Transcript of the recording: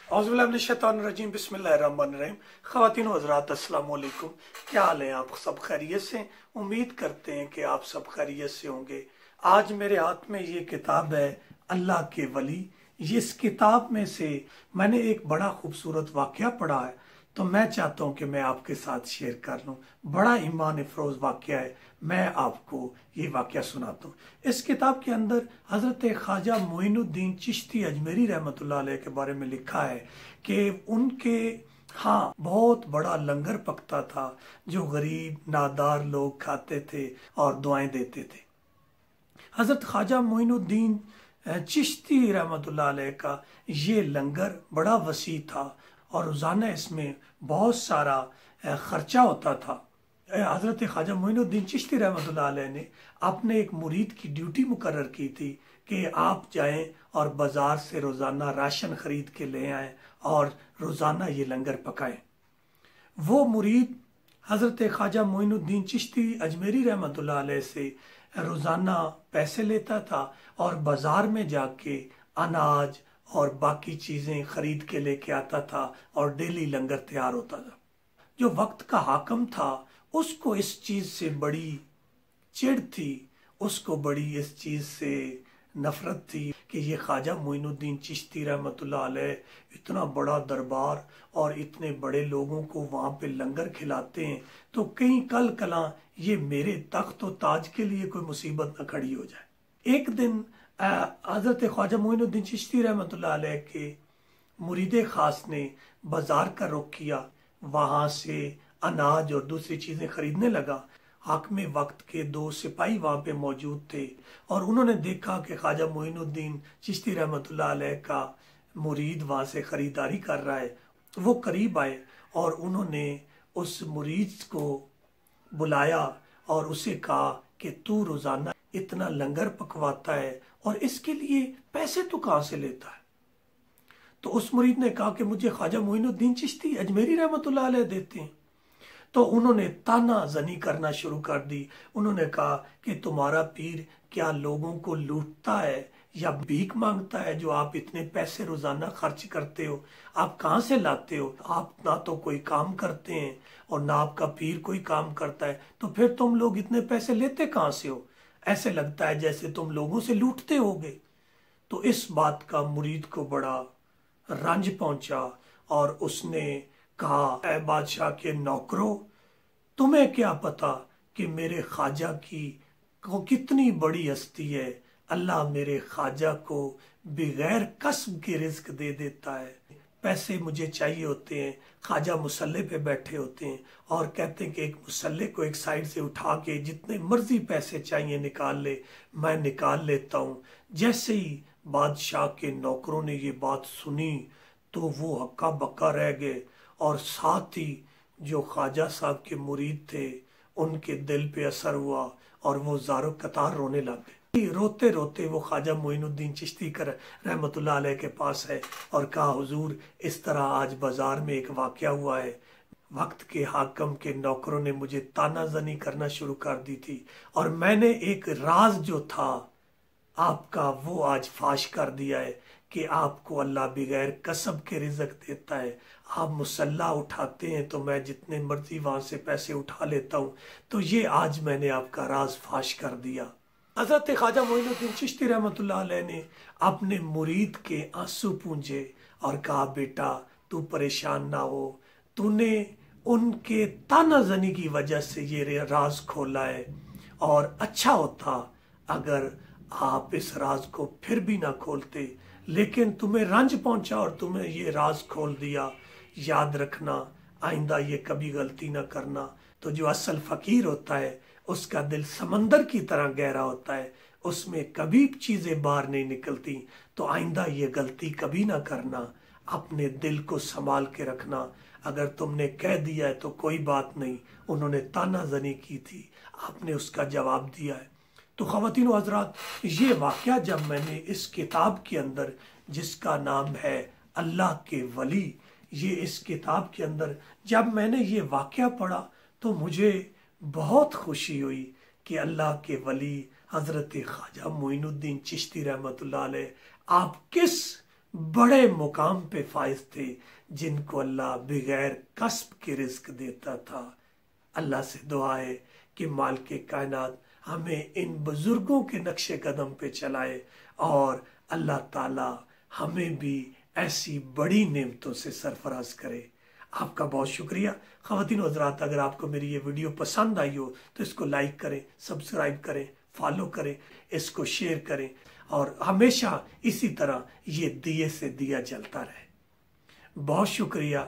औज़ुबिल्लाहिमिनश्शैतानिर्रजीम बिस्मिल्लाहिर्रहमानिर्रहीम। ख़वातीन व हज़रात अस्सलाम वालेकुम। क्या हाल है? आप सब खैरियत से? उम्मीद करते हैं कि आप सब खैरियत से होंगे। आज मेरे हाथ में ये किताब है अल्लाह के वली। इस किताब में से मैंने एक बड़ा खूबसूरत वाक़या पढ़ा है, तो मैं चाहता हूँ कि मैं आपके साथ शेयर कर लूँ। बड़ा ईमान अफरोज़ वाक़या है, मैं आपको ये वाक़या सुनाता हूँ। इस किताब के अंदर हज़रत ख्वाजा मोइनुद्दीन चिश्ती अजमेरी रहमतुल्लाह अलैह के बारे में लिखा है कि उनके हाँ बहुत बड़ा लंगर पकता था जो गरीब नादार लोग खाते थे और दुआएं देते थे। हज़रत ख्वाजा मोइनुद्दीन चिश्ती रहमतुल्लाह अलैह का ये लंगर बड़ा वसी था और रोज़ाना इसमें बहुत सारा खर्चा होता था। हज़रत ख्वाजा मोइनुद्दीन चिश्ती रहमतुल्लाह अलैह ने अपने एक मुरीद की ड्यूटी मुकर्रर की थी कि आप जाएं और बाज़ार से रोज़ाना राशन ख़रीद के ले आएं और रोज़ाना ये लंगर पकाएं। वो मुरीद हज़रत ख्वाजा मोइनुद्दीन चिश्ती अजमेरी रहमतुल्लाह अलैह से रोज़ाना पैसे लेता था और बाज़ार में जाके अनाज और बाकी चीज़ें ख़रीद के लेके आता था और डेली लंगर तैयार होता था। जो वक्त का हाकम था उसको इस चीज़ से बड़ी चिढ़ थी, उसको बड़ी इस चीज़ से नफरत थी कि ये ख्वाजा मोइनुद्दीन चिश्ती रहमतुल्लाह अलैह इतना बड़ा दरबार और इतने बड़े लोगों को वहाँ पे लंगर खिलाते हैं, तो कहीं कल कला ये मेरे तख्त और ताज के लिए कोई मुसीबत न खड़ी हो जाए। एक दिन हज़रत ख्वाजा मोइनुद्दीन चिश्ती रहमतुल्लाह अलैह के मुरीद खास ने बाजार का रुख किया, वहाँ से अनाज और दूसरी चीज़ें खरीदने लगा। हाकिम वक्त के दो सिपाही वहाँ पे मौजूद थे और उन्होंने देखा कि ख्वाजा मोइनुद्दीन चिश्ती रहमतुल्लाह अलैह का मुरीद वहाँ से ख़रीदारी कर रहा है। वो करीब आए और उन्होंने उस मुरीद को बुलाया और उसे कहा कि तू रोज़ाना इतना लंगर पकवाता है और इसके लिए पैसे तू कहाँ से लेता है? तो उस मुरीद ने कहा कि मुझे ख्वाजा मोइनुद्दीन चिश्ती अजमेरी रहमतुल्लाह अलैह देते हैं। तो उन्होंने ताना जनी करना शुरू कर दी। उन्होंने कहा कि तुम्हारा पीर क्या लोगों को लूटता है या भीख मांगता है जो आप इतने पैसे रोजाना खर्च करते हो? आप कहाँ से लाते हो? आप ना तो कोई काम करते हैं और ना आपका पीर कोई काम करता है, तो फिर तुम लोग इतने पैसे लेते कहाँ से हो? ऐसे लगता है जैसे तुम लोगों से लूटते होगे। तो इस बात का मुरीद को बड़ा रंज पहुंचा और उसने कहा, ऐ बादशाह के नौकरों, तुम्हें क्या पता कि मेरे ख्वाजा की कितनी बड़ी हस्ती है। अल्लाह मेरे ख्वाजा को बगैर कसब के रिज्क दे देता है। पैसे मुझे चाहिए होते हैं, ख्वाजा मुसल्ले पे बैठे होते हैं और कहते हैं कि एक मुसल्ले को एक साइड से उठा के जितने मर्जी पैसे चाहिए निकाल ले। मैं निकाल लेता हूँ। जैसे ही बादशाह के नौकरों ने ये बात सुनी तो वो हक्का बक्का रह गए और साथ ही जो ख्वाजा साहब के मुरीद थे उनके दिल पे असर हुआ और वो ज़ारो कतार रोने लग गए। रोते रोते वो ख्वाजा मोइनुद्दीन चिश्ती कर रहमतुल्लाह अलैह के पास है और कहा, हुजूर इस तरह आज बाजार में एक वाक़या हुआ है। वक्त के हाकम के नौकरों ने मुझे तानाजनी करना शुरू कर दी थी और मैंने एक राज जो था आपका वो आज फाश कर दिया है कि आपको अल्लाह बगैर कसब के रिज़्क देता है। आप मुसल्ला उठाते हैं तो मैं जितने मर्जी वहाँ से पैसे उठा लेता हूँ, तो ये आज मैंने आपका राज फाश कर दिया। हज़रत ख्वाजा मोइनुद्दीन चिश्ती रहमतुल्लाह अलैह ने अपने मुरीद के आंसू पूंजे और कहा, बेटा तू परेशान ना हो, तूने उनके तानाजनी की वजह से ये राज खोला है और अच्छा होता अगर आप इस राज को फिर भी ना खोलते, लेकिन तुम्हें रंज पहुंचा और तुम्हें ये राज खोल दिया। याद रखना, आइंदा ये कभी गलती ना करना। तो जो असल फकीर होता है उसका दिल समंदर की तरह गहरा होता है, उसमें कभी चीजें बाहर नहीं निकलती। तो आइंदा ये गलती कभी ना करना, अपने दिल को संभाल के रखना। अगर तुमने कह दिया है तो कोई बात नहीं, उन्होंने तानाजनी की थी, आपने उसका जवाब दिया है। तो ख़वातीन हज़रात, ये वाक़या जब मैंने इस किताब के अंदर जिसका नाम है अल्लाह के वली, ये इस किताब के अंदर जब मैंने ये वाक़या पढ़ा तो मुझे बहुत खुशी हुई कि अल्लाह के वली हज़रत ख्वाजा मोइनुद्दीन चिश्ती रहमतुल्लाह अलैह आप किस बड़े मुकाम पे फाइज थे, जिनको अल्लाह बगैर कस्ब के रिस्क देता था। अल्लाह से दुआ है कि मालिक कायनात हमें इन बुजुर्गों के नक्शे कदम पे चलाए और अल्लाह ताला हमें भी ऐसी बड़ी नेमतों से सरफराज करे। आपका बहुत शुक्रिया। ख़वातीन हज़रात, अगर आपको मेरी ये वीडियो पसंद आई हो तो इसको लाइक करें, सब्सक्राइब करें, फॉलो करें, इसको शेयर करें और हमेशा इसी तरह ये दिए से दिया जलता रहे। बहुत शुक्रिया।